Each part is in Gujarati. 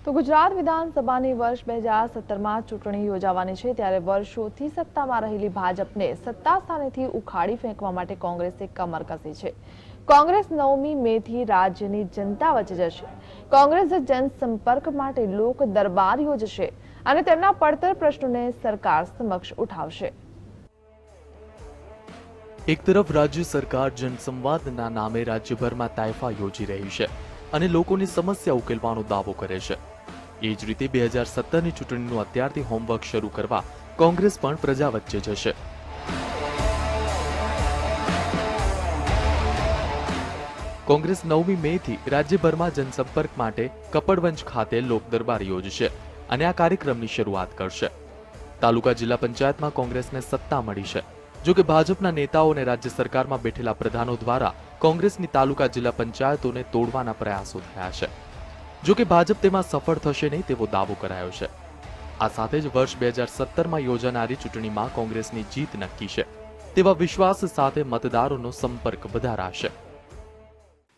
તો ગુજરાત વિધાનસભાની વર્ષ 2017માં ચૂંટણી યોજાવાની છે, ત્યારે વર્ષોથી સત્તામાં રહેલી ભાજપને સત્તા સ્થાનેથી ઉખાડી ફેંકવા માટે કોંગ્રેસે કમર કસી છે। કોંગ્રેસ 9મી મેથી રાજ્યની જનતા વચ્ચે જશે। કોંગ્રેસ જનસંપર્ક માટે લોક દરબાર યોજશે અને તેમના પડતર પ્રશ્નોને સરકાર સમક્ષ ઉઠાવશે। એક તરફ રાજ્ય સરકાર જનસંવાદના નામે રાજ્યભરમાં તાયફા યોજી રહી છે અને લોકોની સમસ્યા ઉકેલવાનો દાવો કરે છે। એ જ રીતે 2017ની ચૂંટણીનું અત્યારથી હોમવર્ક શરૂ કરવા કોંગ્રેસ પણ પ્રજા વચ્ચે જશે। કોંગ્રેસ 9મી મેથી રાજ્યભરમાં જનસંપર્ક માટે કપડવંજ ખાતે લોકદરબાર યોજશે અને આ કાર્યક્રમની શરૂઆત કરશે। તાલુકા જિલ્લા પંચાયતમાં કોંગ્રેસને સત્તા મળી છે, જો કે ભાજપના નેતાઓ અને રાજ્ય સરકારમાં બેઠેલા પ્રધાનો દ્વારા કોંગ્રેસની તાલુકા જિલ્લા પંચાયતોને તોડવાના પ્રયાસો થયા છે। જો કે ભાજપ તેમાં સફળ થશે નહીં તેવો દાવો કરાયો છે। આ સાથે જ વર્ષ 2017માં યોજાનારી ચૂંટણીમાં કોંગ્રેસની જીત નક્કી છે તેવા વિશ્વાસ સાથે મતદારોનો સંપર્ક વધારાશે।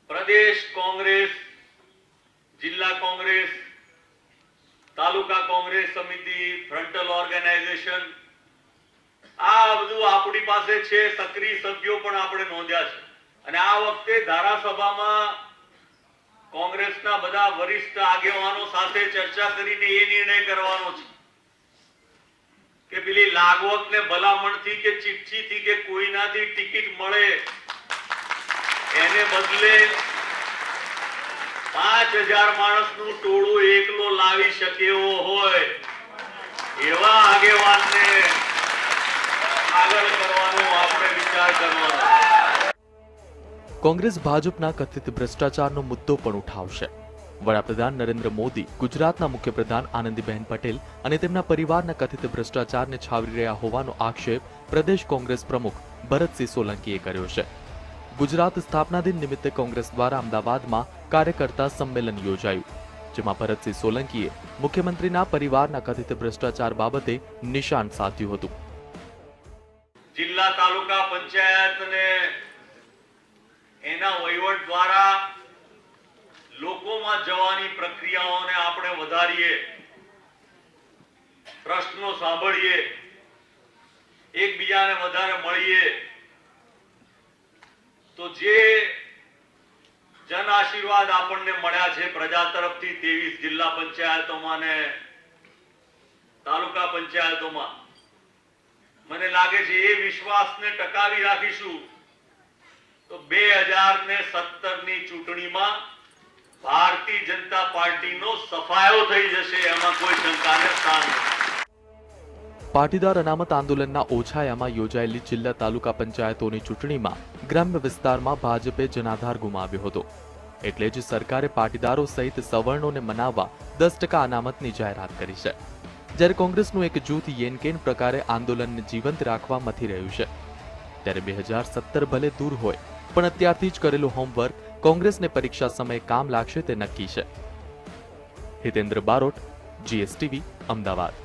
પ્રદેશ કોંગ્રેસ, જિલ્લા કોંગ્રેસ, તાલુકા કોંગ્રેસ સમિતિ, ફ્રન્ટલ ઓર્ગેનાઇઝેશન, આ બધું આપણી પાસે છે। સક્રિય સભ્યો પણ આપણે નોંધ્યા છે અને આ વખતે ધારાસભામાં કોંગ્રેસના બધા વરિષ્ઠ આગેવાનો સાથે ચર્ચા કરીને એ નિર્ણય કરવાનો છે કે પેલી લાગવકને ભલામણથી કે ચિઠ્ઠીથી કે કોઈનાથી ટિકિટ મળે એને બદલે 5000 માણસનું ટોળું એકલો લાવી શકે એવો હોય એવા આગેવાનને આગળ કરવાનો આપણે વિચાર કરવાનો। કોંગ્રેસ ભાજપના કથિત ભ્રષ્ટાચારનો મુદ્દો પણ ઉઠાવશે। વડાપ્રધાન નરેન્દ્ર મોદી, ગુજરાતના મુખ્યપ્રધાન આનંદીબેન પટેલ અને તેમના પરિવારના કથિત ભ્રષ્ટાચારને છાવરી રહ્યા હોવાનો આક્ષેપ પ્રદેશ કોંગ્રેસ પ્રમુખ ભરતસિંહ સોલંકીએ કર્યો છે। ગુજરાત સ્થાપના દિન નિમિત્તે કોંગ્રેસ દ્વારા અમદાવાદમાં કાર્યકર્તા સંમેલન યોજાયું, જેમાં ભરતસિંહ સોલંકીએ મુખ્યમંત્રીના પરિવારના કથિત ભ્રષ્ટાચાર બાબતે નિશાન સાધ્યું હતું। જિલ્લા તાલુકા પંચાયતને એના વહીવટ દ્વારા લોકોમાં જવાની પ્રક્રિયાઓને આપણે વધારીએ, પ્રશ્નો સાંભળીએ, એકબીજાને વધારે મળીએ, તો જે જન આશીર્વાદ આપણને મળ્યા છે પ્રજા તરફથી 23 જિલ્લા પંચાયતોમાં ને તાલુકા પંચાયતોમાં, મને લાગે છે એ વિશ્વાસને ટકાવી રાખીશું તો 2017ની ચૂંટણીમાં ભારતીય જનતા પાર્ટીનો સફાયો થઈ જશે, એમાં કોઈ શંકાને સ્થાન નથી। પાટીદાર અનામત આંદોલનના ઓછાયામાં યોજાયેલી જિલ્લા તાલુકા પંચાયતોની ચૂંટણીમાં ગ્રામ્ય વિસ્તારમાં ભાજપે જનાધાર ગુમાવ્યો હતો, એટલે જ સરકારે પાટીદારો સહિત સવર્ણોને મનાવવા 10% અનામતની જાહેરાત કરી છે। જ્યારે કોંગ્રેસનું એક જૂથ યેનકેન પ્રકારે આંદોલનને જીવંત રાખવા મથી રહ્યું છે, ત્યારે 2017 ભલે દૂર હોય પણ અત્યારથી જ કરેલું હોમવર્ક કોંગ્રેસને પરીક્ષા સમયે કામ લાગશે તે નક્કી છે। હિતેન્દ્ર બારોટ, GSTV, અમદાવાદ।